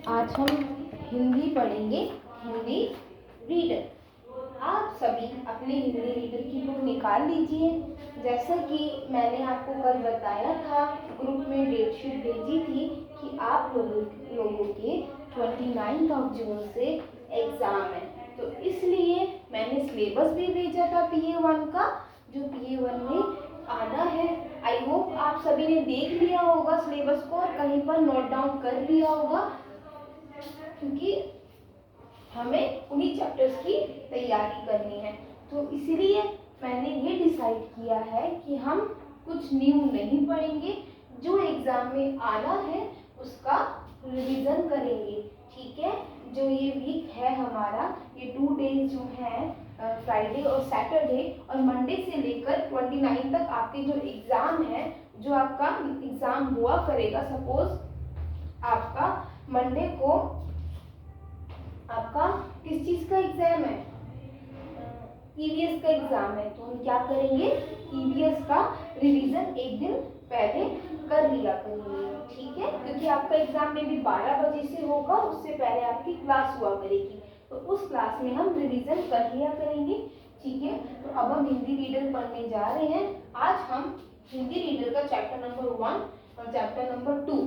आज हम हिंदी पढ़ेंगे, हिंदी रीडर। आप सभी अपने हिंदी रीडर की बुक निकाल लीजिए। जैसा कि मैंने आपको कल बताया था, ग्रुप में डेटशीट भेजी थी कि आप लोगों के 29 जून से एग्ज़ाम है, तो इसलिए मैंने सिलेबस भी भेजा था PA1 का, जो PA1 में आना है। आई होप आप सभी ने देख लिया होगा सिलेबस को और कहीं पर नोट डाउन कर लिया होगा, क्योंकि हमें उन्हीं चैप्टर्स की तैयारी करनी है। तो इसलिए मैंने ये डिसाइड किया है कि हम कुछ न्यू नहीं पढ़ेंगे, जो एग्ज़ाम में आना है उसका रिवीजन करेंगे। ठीक है, जो ये वीक है हमारा, ये 2 डेज जो है फ्राइडे और सैटरडे और मंडे से लेकर 29 तक आपके जो एग्ज़ाम है, जो आपका एग्ज़ाम हुआ करेगा, सपोज आपका मंडे को आपका किस चीज़ का एग्ज़ाम है, EVS का एग्ज़ाम है, तो हम क्या करेंगे, EVS का रिवीजन एक दिन पहले कर लिया करेंगे। ठीक है, क्योंकि आपका एग्ज़ाम में भी 12 बजे से होगा, उससे पहले आपकी क्लास हुआ करेगी, तो उस क्लास में हम रिवीजन कर लिया करेंगे। ठीक है, तो अब हम हिंदी रीडर पढ़ने जा रहे हैं। आज हम हिंदी रीडर का चैप्टर नंबर 1 और चैप्टर नंबर 2,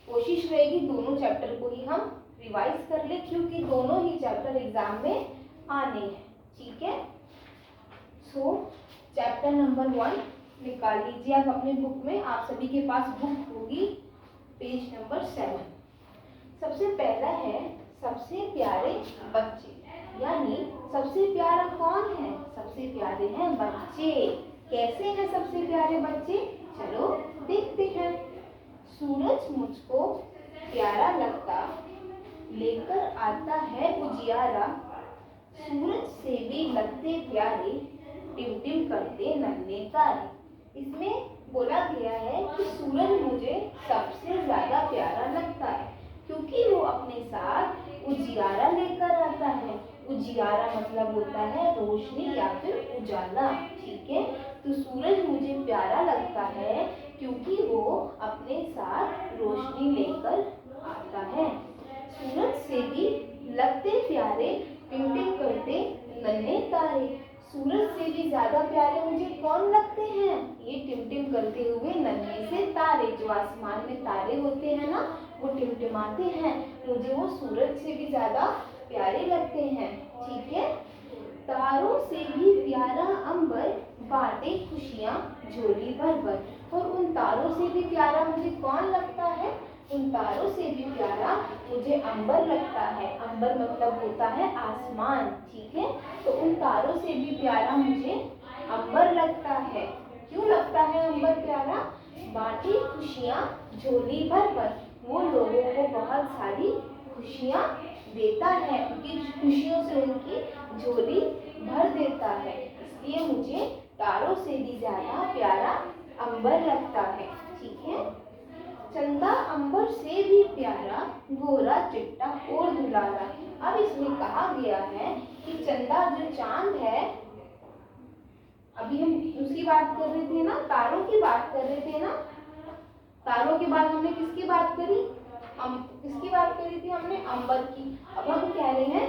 कोशिश रहेगी दोनों चैप्टर को ही हम रिवाइज कर ले, क्योंकि दोनों ही चैप्टर एग्जाम में आने हैं। ठीक है, सो चैप्टर नंबर 1 निकाल लीजिए आप अपने बुक में। आप सभी के पास बुक होगी, पेज नंबर 7। सबसे पहला है सबसे प्यारे बच्चे, यानी सबसे प्यारा कौन है, सबसे प्यारे हैं बच्चे। कैसे हैं सबसे प्यारे बच्चे, चलो देखते हैं। सूरज मुझको प्यारा लगता, लेकर आता है उजियारा, सूरज से भी लगते प्यारे, टिम-टिम करते नन्हे तारे। इसमें बोला गया है कि सूरज मुझे सबसे ज्यादा प्यारा लगता है, क्योंकि वो अपने साथ उजियारा लेकर आता है। उजियारा मतलब होता है रोशनी या फिर उजाला। ठीक है, तो सूरज मुझे प्यारा लगता है क्योंकि वो अपने साथ रोशनी लेकर आता है। सूरज से भी लगते प्यारे, टिम-टिम करते नन्हे तारे। सूरज से भी ज्यादा प्यारे मुझे कौन लगते हैं, ये टिम-टिम करते हुए नन्हे से तारे। जो आसमान में तारे होते हैं ना, वो टिमटिमाते हैं, मुझे वो सूरज से भी ज्यादा प्यारे लगते हैं। ठीक है, तारों से भी प्यारा अंबर, बांटे खुशियाँ झोली भर भर। और उन तारों से भी प्यारा मुझे कौन लगता है, उन तारों से भी प्यारा मुझे अंबर लगता है। अंबर मतलब होता है आसमान। ठीक है, तो उन तारों से भी प्यारा मुझे अंबर लगता है। क्यों लगता है अंबर प्यारा, बांटे खुशियाँ झोली भर भर, वो लोगों को बहुत सारी खुशियाँ देता है, उनकी खुशियों से उनकी झोली भर देता है। इसलिए मुझे तारों से भी ज्यादा प्यारा अंबर लगता है। ठीक है, चंदा अंबर से भी प्यारा, गोरा चिट्टा और दुलारा। अब इसमें कहा गया है कि चंदा जो चांद है, अभी हम उसकी बात कर रहे थे ना, तारों की बात कर रहे थे ना, तारों के बाद हमने किसकी बात करी, किसकी बात करी थी हमने, अंबर की। अब हम कह रहे हैं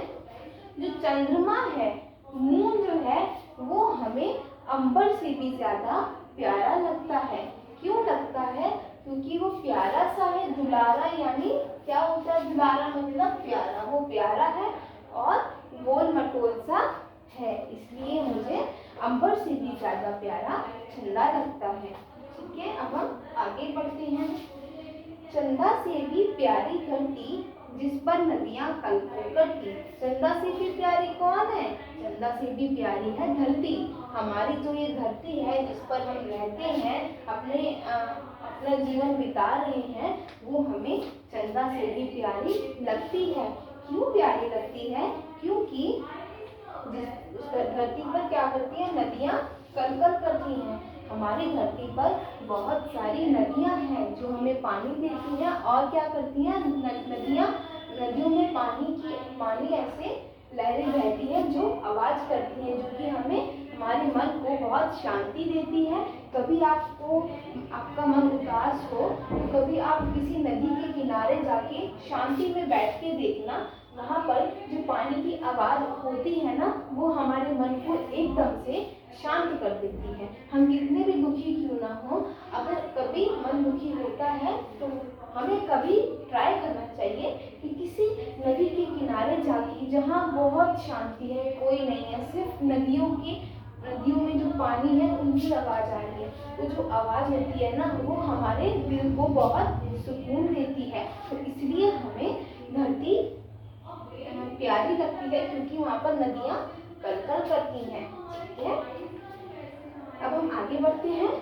जो चंद्रमा है, मून जो है, वो हमें अंबर से भी ज्यादा प्यारा लगता है। क्यों लगता है, क्योंकि वो प्यारा सा है, दुलारा, यानी क्या होता है दुलारा मतलब प्यारा, वो प्यारा है और गोल मटोल सा है, इसलिए मुझे अंबर से भी ज्यादा प्यारा चंदा लगता है। ठीक है, अब हम आगे बढ़ते हैं। चंदा से भी प्यारी धरती, जिस पर नदियां कल को करती। चंदा से भी प्यारी कौन है, चंदा से भी प्यारी है धरती। हमारी जो ये धरती है जिस पर हम रहते हैं, अपना जीवन बिता रहे हैं, वो हमें चंदा से भी प्यारी लगती है। क्यों प्यारी लगती है, क्योंकि उस धरती पर क्या करती है, नदियां कल-कल करती हैं। हमारी धरती पर बहुत सारी नदियां हैं जो हमें पानी देती हैं, और क्या करती हैं नदियों में पानी ऐसे लहरें बहती हैं जो आवाज करती हैं, जो कि हमें हमारे मन को बहुत शांति देती है। कभी आपको आपका मन उदास हो तो कभी आप किसी नदी के किनारे जाके शांति में बैठ के देखना, वहाँ पर जो पानी की आवाज़ होती है ना, वो हमारे मन को एकदम से शांत कर देती है। हम कितने भी दुखी क्यों ना हो, अगर कभी मन दुखी होता है तो हमें कभी ट्राई करना चाहिए कि किसी नदी के किनारे जाके, जहाँ बहुत शांति है, कोई नहीं है, सिर्फ नदियों में जो पानी है उनकी आवाज़ आ रही है, तो जो आवाज़ होती है ना, वो हमारे दिल को बहुत सुकून देती है। तो इसलिए हमें धरती प्यारी लगती है, क्योंकि वहाँ पर नदियाँ कलकल करती हैं। ठीक है, अब हम आगे बढ़ते हैं।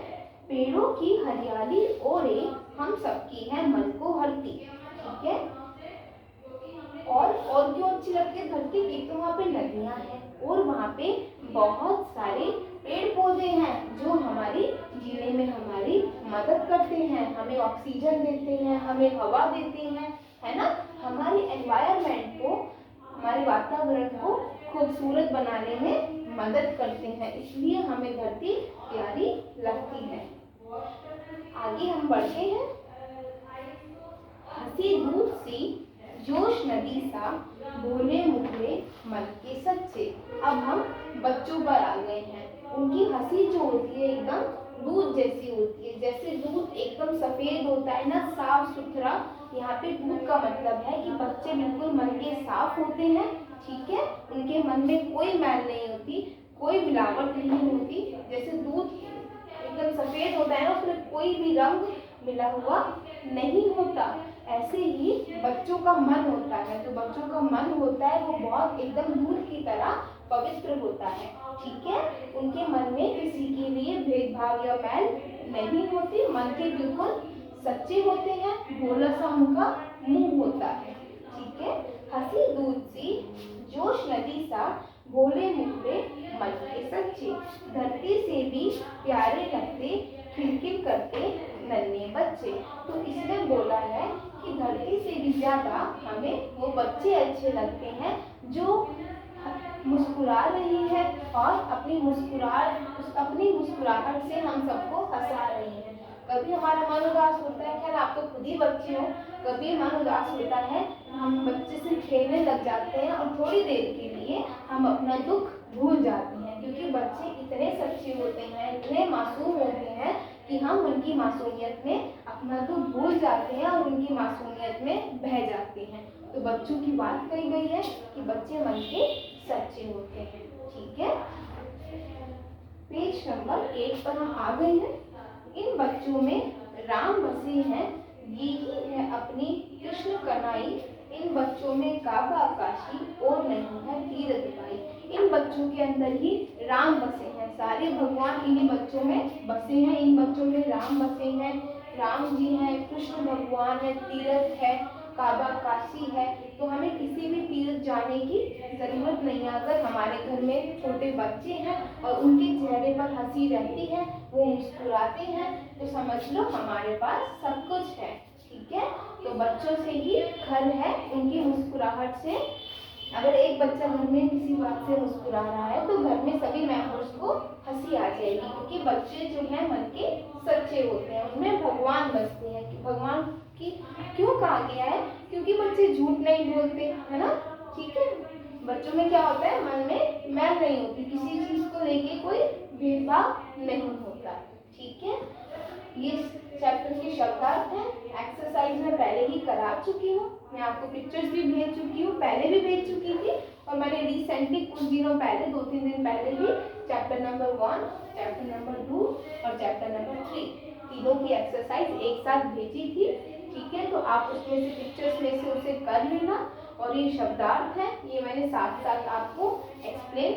पेड़ों की हरियाली ओढ़े हम सबकी है मन को हरती। ठीक है, और क्यों अच्छी लगती है धरती? एक तो वहाँ पे नदियाँ हैं और वहाँ पे बहुत सारे पेड़ पौधे हैं जो हमारी जीने में हमारी मदद करते हैं, हमें ऑक्सीजन देते हैं, हमें हवा देते हैं, है ना। हमारे एनवायरनमेंट को, हमारे वातावरण को खूबसूरत बनाने में मदद करते हैं, इसलिए हमें धरती प्यारी लगती है। आगे हम बढ़ते हैं। हंसी दूध सी जोश नदी सा, भोले मुखड़े मन के सच्चे। अब हम बच्चों पर आ गए हैं। उनकी हंसी जो होती है एकदम दूध जैसी होती है, जैसे दूध एकदम सफेद होता है ना, साफ सुथरा। यहाँ पे दूध का मतलब है कि बच्चे बिल्कुल मन के साफ होते हैं। ठीक है, उनके मन में कोई मैल नहीं होती, कोई मिलावट नहीं होती। जैसे दूध एकदम सफेद होता है ना, उसमें कोई भी रंग मिला हुआ नहीं होता, ऐसे ही बच्चों का मन होता है। तो बच्चों का मन होता है वो बहुत एकदम दूध की तरह पवित्र होता है। ठीक है, उनके मन में किसी के लिए भेदभाव या मैल नहीं होती, मन के बिल्कुल सच्चे होते हैं, भोला सा उनका मुंह होता है। ठीक है, हंसी दूध सी जोश नदी सा, भोले मुखड़े मन के सच्चे। धरती से भी प्यारे लगते, खिलखिल करते नन्हे बच्चे। तो इसमें बोला है कि धरती से भी ज्यादा हमें वो बच्चे अच्छे लगते हैं जो मुस्कुरा रही है और अपनी मुस्कुराहट से हम सबको हंसा रही है। कभी हमारा मन उदास होता है, खैर आप तो खुद ही बच्चे हो, कभी मन उदास होता है, हम बच्चे से खेलने लग जाते हैं और थोड़ी देर के लिए हम अपना दुख भूल जाते हैं, क्योंकि बच्चे इतने सच्चे होते हैं, इतने मासूम होते हैं कि हम उनकी मासूमियत में अपना दुख भूल जाते हैं और उनकी मासूमियत में बह जाते हैं। तो बच्चों की बात कही गई है कि बच्चे मन के सच्चे होते हैं। ठीक है, पेज नंबर 1 पर हम आ गए हैं। इन बच्चों में राम बसे हैं, यही है अपनी कृष्ण कन्हई। इन बच्चों में काबा काशी और नहीं है तीरथ भाई। इन बच्चों के अंदर ही राम बसे हैं, सारे भगवान इन्हीं बच्चों में बसे हैं। इन बच्चों में राम बसे हैं, राम जी हैं, कृष्ण भगवान है, तीरथ है, काबा काशी है। तो हमें किसी भी तीर्थ जाने की जरूरत नहीं है। अगर हमारे घर में छोटे बच्चे हैं और उनके चेहरे पर हंसी रहती है, वो मुस्कुराते हैं, तो समझ लो हमारे पास सब कुछ है। ठीक है, तो बच्चों से ही घर है, उनकी मुस्कुराहट से। अगर एक बच्चा घर में किसी बात से मुस्कुरा रहा है तो घर में सभी मेंबर्स को हंसी आ जाएगी, क्योंकि बच्चे जो हैं मन के सच्चे होते हैं, उनमें भगवान बसते हैं। कि भगवान की क्यों कहा गया है? क्योंकि बच्चे झूठ नहीं बोलते, है ना। ठीक है, बच्चों में क्या होता है, मन में मैल नहीं होती, किसी चीज को लेके कोई भेदभाव नहीं होता। ठीक है, ये चैप्टर के शब्दार्थ हैं। एक्सरसाइज में पहले ही करा चुकी हूँ, मैं आपको पिक्चर्स भी भेज चुकी हूँ, पहले भी भेज चुकी थी, और मैंने रिसेंटली कुछ दिनों पहले 2-3 दिन पहले भी चैप्टर नंबर 1, चैप्टर नंबर 2 और चैप्टर नंबर 3 तीनों की एक्सरसाइज एक साथ भेजी थी। ठीक है, तो आप उसमें से पिक्चर्स में से उसे कर लेना। और ये शब्दार्थ है, ये मैंने साथ साथ आपको एक्सप्लेन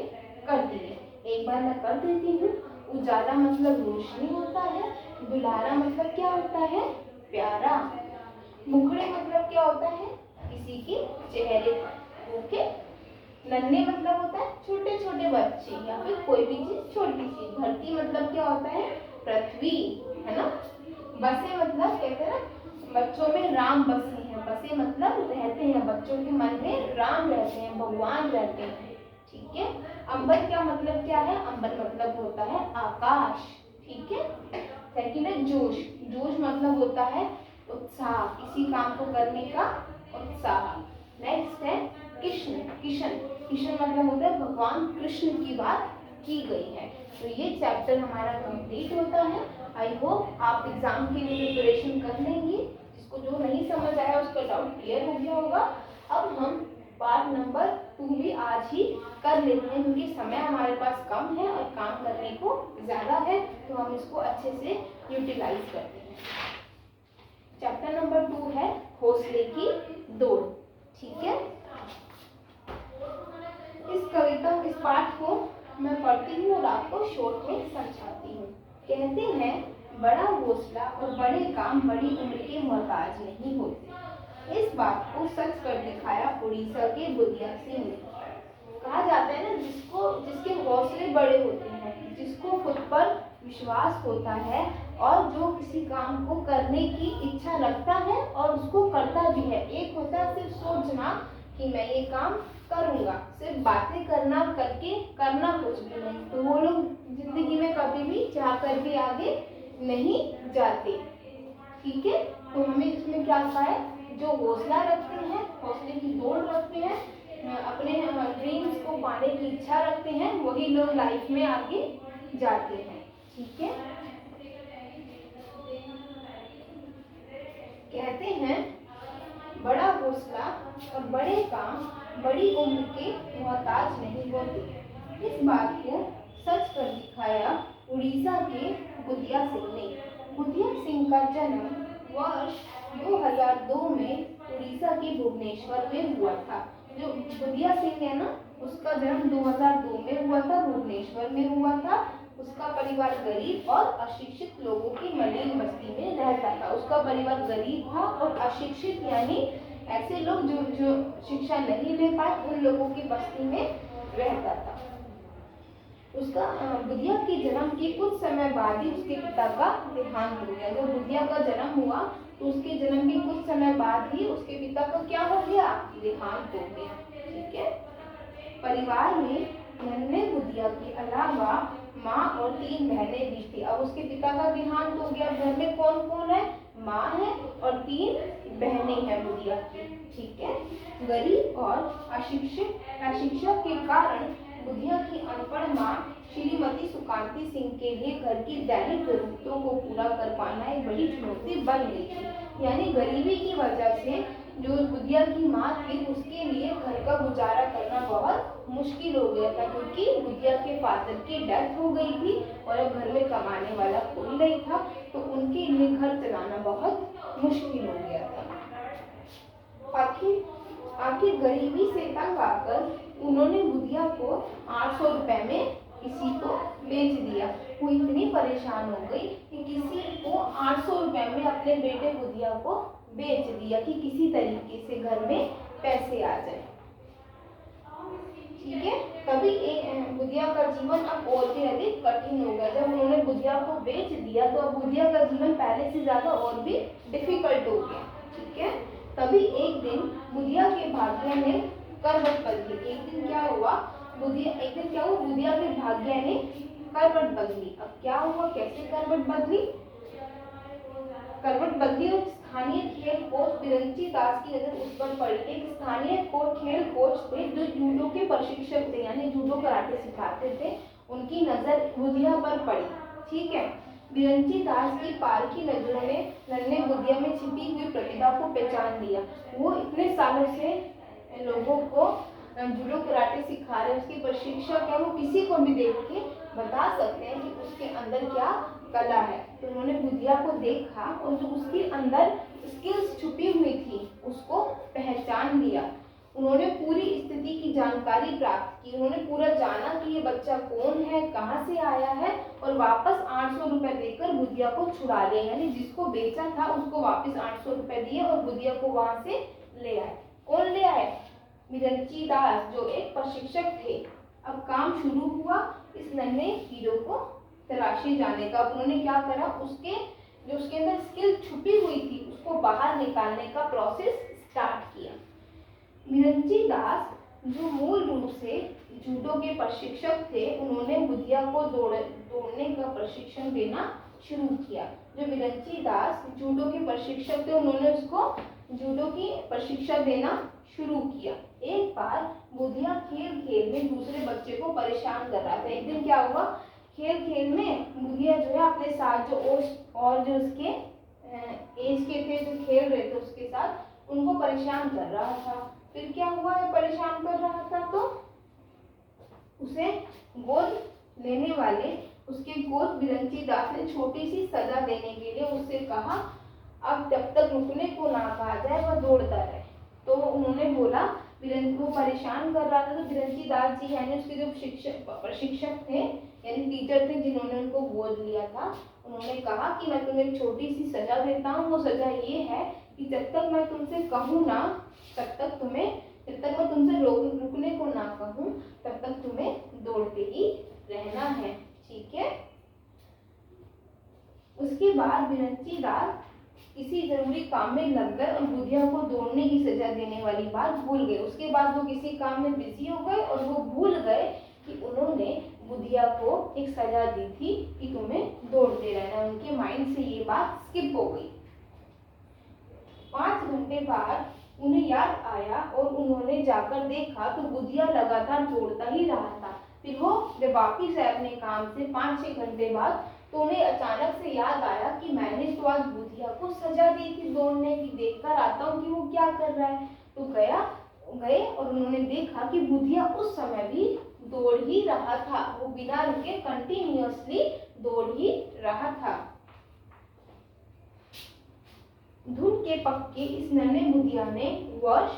कर दिए। एक बार मैं कर देती हूँ। उजाला मतलब रोशनी होता है, दुलारा मतलब क्या होता है, प्यारा। मुखड़े मतलब क्या होता है, किसी के चेहरे पर। ओके, नन्हे मतलब होता है छोटे छोटे बच्चे या फिर कोई भी चीज छोटी सी। धरती मतलब क्या होता है, पृथ्वी, है ना। बसे मतलब कहते हैं ना, बच्चों में राम बसे हैं, बसे मतलब रहते हैं, बच्चों के मन में राम रहते हैं, भगवान रहते हैं। ठीक है। अंबर क्या मतलब क्या है? अंबर मतलब होता है आकाश, ठीक है। सेकंड है जोश। जोश मतलब होता है उत्साह, किसी काम को करने का उत्साह। नेक्स्ट है कृष्ण। किशन, किशन मतलब होता है भगवान कृष्ण की बात की गई है। तो ये चैप्टर हमारा कंप्लीट होता है। आई होप आप एग्जाम के लिए प्रिपरेशन कर लेंगे। जिसको जो नहीं समझ आया उसका डाउट क्लियर हो गया होगा। अब हम पार्ट नंबर 2 भी आज ही कर लेते हैं, क्योंकि समय हमारे पास कम है और काम करने को ज़्यादा है, तो हम इसको अच्छे से यूटिलाइज करते हैं। चैप्टर नंबर 2 है हौसले की दौड़, ठीक है। इस कविता, इस पाठ को मैं पढ़ती हूँ और आपको शॉर्ट में समझाती हूँ। कहते हैं बड़ा हौसला और बड़े काम बड़ी उम्र के मोहताज नहीं होते। इस बात को सच कर दिखाया उड़ीसा के बुदिया सिंह ने। कहा जाता है ना, जिसके हौसले बड़े होते हैं, जिसको खुद पर विश्वास होता है और जो किसी काम को करने की इच्छा रखता है और उसको करता भी है। एक होता है सिर्फ सोचना कि मैं ये काम करूँगा, सिर्फ बातें करना, करके करना कुछ भी नहीं, तो वो लोग जिंदगी में कभी भी चाह कर भी आगे नहीं जाते, ठीक है। तो हमें इसमें क्या कहा है, जो हौसला रखते हैं, हौसले की दौड़ रखते हैं, अपने ड्रीम्स को पाने की इच्छा रखते हैं, वही लोग लाइफ में आगे जाते हैं, ठीक है। कहते हैं बड़ा हौसला और बड़े काम बड़ी उम्र के मोहताज नहीं होते। इस बात को सच कर दिखाया उड़ीसा के बुदिया सिंह ने। बुदिया सिंह का जन्म वर्ष 2002 में उड़ीसा के भुवनेश्वर में हुआ था। जो बुदिया सिंह है ना, उसका जन्म 2002 में हुआ था, भुवनेश्वर में हुआ था। उसका परिवार गरीब और अशिक्षित लोगों की मलिन बस्ती में रहता था। उसका परिवार गरीब था और अशिक्षित यानी ऐसे लोग जो शिक्षा नहीं ले पाए, उन लोगों की बस्ती में रहता था। उसका बुदिया के जन्म के कुछ समय बाद ही उसके पिता का देहांत हो गया। जब बुदिया का जन्म हुआ तो उसके जन्म के कुछ समय बाद ही उसके पिता का क्या हो गया? देहांत हो गया, ठीक है। परिवार में नन्हे बुदिया के अलावा माँ और 3 बहनें भी थी। अब उसके पिता का देहांत हो गया, घर में कौन कौन है? माँ है और 3 बहनें हैं बुदिया की, ठीक है। गरीब और अशिक्षक के कारण बुदिया की अनपढ़ माँ श्रीमती सुकांती सिंह के लिए घर की दैनिक जरूरतों को पूरा कर पाना एक बड़ी चुनौती बन गई थी। यानी गरीबी की वजह से जो बुदिया की माँ थी, उसके लिए घर का गुजारा करना बहुत मुश्किल हो गया था, क्योंकि बुदिया के फादर की डेथ हो गई थी और अब घर में कमाने वाला कोई नहीं था, तो उनके लिए घर चलाना बहुत मुश्किल हो गया था। आखिर गरीबी से तंग आकर उन्होंने बुदिया को 800 रुपए में किसी को बेच दिया। वो इतनी परेशान हो गई कि किसी को 800 रुपए में अपने बेटे बुदिया को बेच दिया कि किसी तरीके से घर में पैसे आ जाए, ठीक है। तभी बुदिया का जीवन अब और भी अधिक कठिन हो गया। जब उन्होंने बुदिया को बेच दिया तो अब बुदिया का जीवन पहले से ज्यादा और भी डिफिकल्ट हो गया, ठीक है। तभी एक दिन बुदिया के भाग्य ने करवट बदली। एक दिन क्या हुआ, बुदिया के भाग्य ने करवट बदली। अब क्या हुआ, कैसे करवट बदली? और स्थानीय खेल कोच बिरंची दास की नजर उस पर पड़ी। एक स्थानीय खेल कोच थे जो जूडो के प्रशिक्षक थे, यानी जूडो कराटे सिखाते थे, उनकी नजर बुदिया पर पड़ी, ठीक है। बिरंची दास की पारखी नजरों ने नन्हे बुदिया में छिपी हुई प्रतिभा को पहचान लिया। वो इतने सालों से लोगों को जूडो कराटे सिखा रहे, उसके प्रशिक्षक है, वो किसी को भी देख के बता सकते हैं कि उसके अंदर क्या कला है। तो उन्होंने बुदिया को देखा और जो उसके अंदर स्किल्स छुपी हुई थी उसको पहचान लिया। उन्होंने पूरी स्थिति की जानकारी प्राप्त की। उन्होंने पूरा जाना कि ये बच्चा कौन है, कहाँ से आया है, और वापस 800 रुपए देकर बुदिया को छुड़ा लिया। यानी जिसको बेचा था उसको वापस 800 रुपए दिए और बुदिया को वहां से ले आए। कौन ले आए? बिरंची दास, जो एक प्रशिक्षक थे। अब काम शुरू हुआ इस नन्हे हीरो को तलाशी जाने का। उन्होंने क्या करा, उसके अंदर स्किल छुपी हुई थी उसको बाहर निकालने का प्रोसेस स्टार्ट किया। बिरंची दास जो मूल रूप से जूडो के प्रशिक्षक थे, उन्होंने बुधिया को दौड़ने का प्रशिक्षण देना शुरू किया। जो विरंची दास जूडो के प्रशिक्षक थे, उन्होंने उसको जूडो की प्रशिक्षण देना शुरू किया। एक बार बुधिया खेल खेल में दूसरे बच्चे को परेशान कर रहा था। एक दिन क्या हुआ, खेल खेल में बुधिया जो है अपने साथ जो और जो उसके एज के थे जो खेल रहे थे उसके साथ उनको परेशान कर रहा था। फिर क्या हुआ है, परेशान कर रहा था तो उसे गोद लेने वाले उसके गोद विरंची दास ने छोटी सी सजा देने के लिए उससे कहा, अब जब तक रुकने को ना कहा जाए वह दौड़ता रहे। तो उन्होंने बोला, वो परेशान कर रहा था, तो विरंची दास जी यानी उसके जो प्रशिक्षक थे यानी टीचर थे जिन्होंने उनको गोद लिया था, उन्होंने कहा कि मैं तुम्हें एक छोटी सी सजा देता हूँ। वो सजा ये है कि जब तक मैं तुमसे कहूँ ना तब तक मैं तुमसे रुकने को ना कहूँ तब तक तुम्हें दौड़ते ही रहना है, ठीक है। उसके बाद विरंची दास किसी जरूरी काम में लग गए और बुधिया को दौड़ने की सजा देने वाली बात भूल गए। उसके बाद वो किसी काम में बिजी हो गए और वो भूल गए कि उन्होंने बुधिया को एक सजा दी थी कि तुम्हें दौड़ते रहना। उनके माइंड से ये बात स्किप हो गई। 5 घंटे बाद उन्हें याद आया और उन्होंने जाकर देखा तो बुधिया लगातार दौड़ता ही रहा था। फिर वो जब वापिस आए अपने काम से 5-6 घंटे बाद, तो उन्हें अचानक से याद आया कि मैंने तो आज बुधिया को सजा दी थी दौड़ने की, देखकर आता हूँ कि वो क्या कर रहा है। तो गए और उन्होंने देखा कि बुधिया उस समय भी दौड़ ही रहा था। वो बिना रुके कंटिन्यूअसली दौड़ ही रहा था। धुन के पक्के इस नन्हे बुधिया ने वर्ष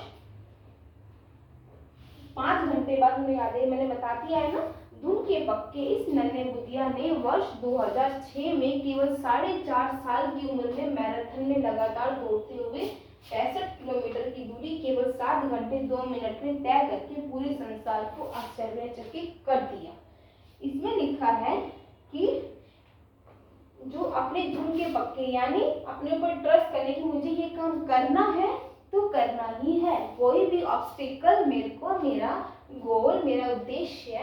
5 घंटे बाद, उन्हें याद है मैंने बता दिया है ना, धुन के पक्के इस नन्हे बुधिया ने वर्ष 2006 में केवल 4.5 साल की उम्र में मैराथन में लगातार दौड़ते हुए 65 किलोमीटर की दूरी केवल 7 घंटे 2 मिनट में तय करके पूरे संसार को आश्चर्यचकित कर दिया। इसमें लिखा है कि जो अपने धुन के पक्के यानी अपने ऊपर ट्रस्ट करने की, मुझे ये काम करना है तो करना ही है, कोई भी ऑब्स्टिकल मेरे को मेरा गोल मेरा उद्देश्य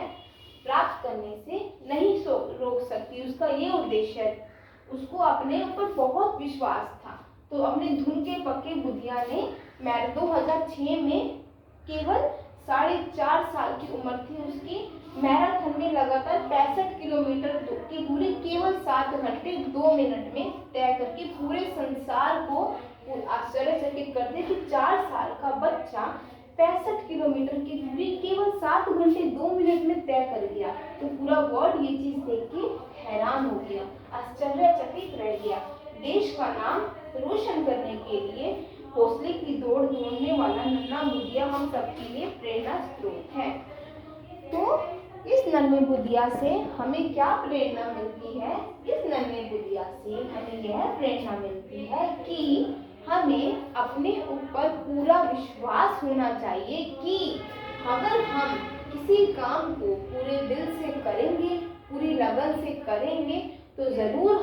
प्राप्त करने से नहीं रोक सकती। उसका ये उद्देश्य है, उसको अपने ऊपर बहुत विश्वास था। तो अपने धुन के पक्के बुधिया ने 2006 में केवल 4.5 साल की उम्र थी उसकी, मैराथन में लगातार 65 किलोमीटर की दूरी केवल 7 घंटे 2 मिनट में तय करके पूरे संसार को आश्चर्यचकित कर दिया कि 4 साल का बच्चा 65 किलोमीटर की दूरी केवल 7 घंटे 2 मिनट में तय कर दिया। तो पूरा वर्ल्ड ये चीज देख के हैरान हो गया, आश्चर्यचकित रह गया। देश का नाम रोशन करने के लिए हौसले की दौड़ दौड़ने वाला नन्हा बुधिया हम सबके लिए प्रेरणा स्रोत है। तो इस नन्हे बुधिया से हमें क्या प्रेरणा मिलती है? इस नन्हे बुधिया से हमें यह प्रेरणा मिलती है कि हमें अपने ऊपर पूरा विश्वास होना चाहिए कि अगर हम किसी काम को पूरे दिल से करेंगे, पूरी लगन से करेंगे, तो जरूर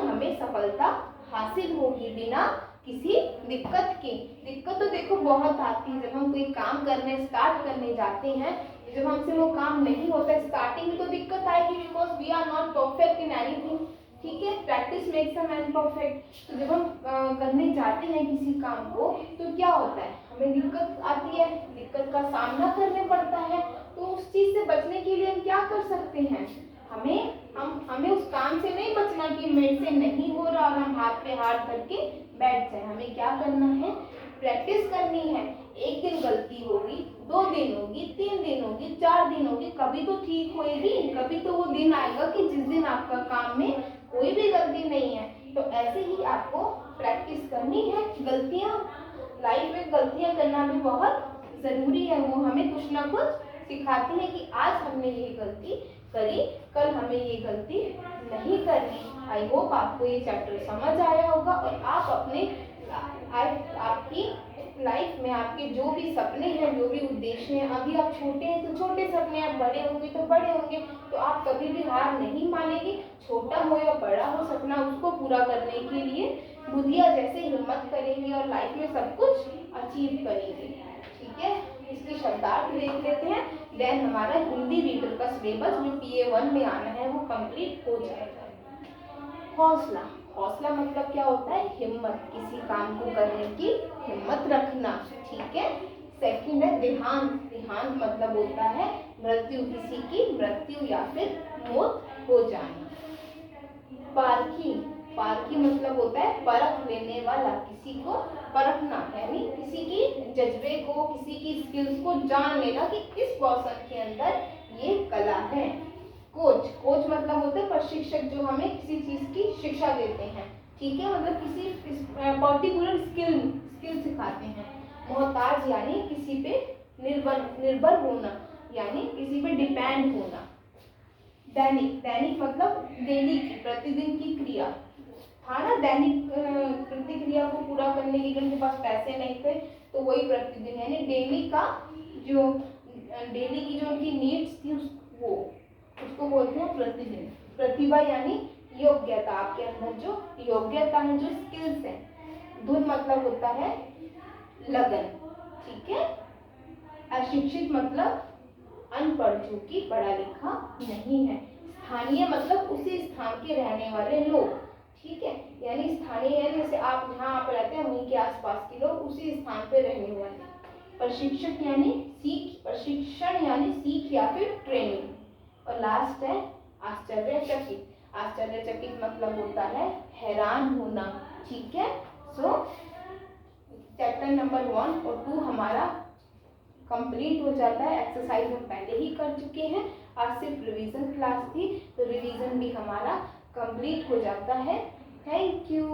हमें सफलता हासिल होगी बिना किसी दिक्कत की। दिक्कत तो देखो बहुत आती है जब हम कोई काम स्टार्ट करने जाते हैं, जब हमसे वो काम नहीं होता, स्टार्टिंग में तो दिक्कत आएगी, because we are not perfect in anything, ठीक है, practice makes a man perfect. तो जब हम करने जाते हैं किसी काम को तो क्या होता है, हमें दिक्कत आती है, दिक्कत का सामना करने पड़ता है। तो उस चीज से बचने के लिए हम क्या कर सकते हैं, हमें उस काम से नहीं बचना कि मेरे से नहीं हो रहा और हम हाथ पे हाथ करके बैठ जाए। हमें क्या करना है, प्रैक्टिस करनी है। एक दिन गलती होगी, 2 दिन होगी, 3 दिन होगी, 4 दिन होगी, कभी तो ठीक होएगी, कभी तो वो दिन आएगा कि जिस दिन आपका काम में कोई भी गलती नहीं है। तो ऐसे ही आपको प्रैक्टिस करनी है। लाइफ में गलतियां करना भी बहुत जरूरी है। वो हमें कुछ ना कुछ सिखाती है कि आज हमने ये गलती करी, कल हमें ये गलती नहीं करनी। आई होप आपको ये चैप्टर समझ आया होगा और आप आपकी लाइफ में आपके जो भी सपने हैं, जो भी उद्देश्य हैं, अभी आप छोटे हैं तो छोटे सपने, आप बड़े होंगे तो बड़े होंगे, तो आप कभी भी हार नहीं मानेंगे। छोटा हो या बड़ा हो सपना, उसको पूरा करने के लिए बुधिया जैसे हिम्मत करेंगे और लाइफ में सब कुछ अचीव करेंगे। ठीक है, इसके शब्दार्थ देख लेते हैं, देन हमारा हिंदी रीडर का सिलेबस जो PA1 में आना है वो कंप्लीट हो जाएगा। हौसला, हौसला मतलब क्या होता है? हिम्मत, किसी काम को करने की हिम्मत रखना। ठीक है। सेकंड है देहांत, देहांत मतलब होता है मृत्यु, किसी की मृत्यु या फिर मौत हो जाना। पारखी, पारखी मतलब होता है परख लेने वाला, किसी को परखना, यानी किसी की जज्बे को, किसी की स्किल्स को जान लेना कि इस पर्सन के अंदर ये कला है। कोच, कोच मतलब होता है प्रशिक्षक जो हमें किसी चीज की शिक्षा देते हैं। ठीक है, मतलब किसी पर्टिकुलर स्किल सिखाते हैं। मोहताज यानी किसी पे निर्भर होना, यानी किसी पे डिपेंड होना। दैनिक, दैनिक मतलब डेली की, प्रतिदिन की क्रिया। था ना, दैनिक प्रतिक्रिया को पूरा करने के लिए उनके पास पैसे नहीं थे, तो वही प्रतिदिन, यानी डेली का जो डेली की जो उनकी नीड्स थी वो, उसको बोलते हैं प्रतिदिन। प्रतिभा यानी योग्यता, आपके अंदर जो योग्यता है, जो स्किल्स है। धुन मतलब होता है लगन। ठीक है। अशिक्षित मतलब अनपढ़, जो कि पढ़ा लिखा नहीं है। स्थानीय मतलब उसी स्थान के रहने वाले लोग। ठीक है, यानी स्थानीय यानी जैसे आप जहाँ आप रहते हैं वहीं के आसपास के लोग, उसी स्थान पे रहने वाले। प्रशिक्षक यानी सीख, प्रशिक्षण यानी सीख या फिर ट्रेनिंग। और लास्ट है आश्चर्यचकित, आश्चर्यचकित मतलब होता है हैरान होना। ठीक है। सो चैप्टर नंबर 1 और 2 हमारा कंप्लीट हो जाता है। एक्सरसाइज हम पहले ही कर चुके हैं, आज सिर्फ रिवीजन क्लास थी, तो रिवीजन भी हमारा कंप्लीट हो जाता है। Thank you.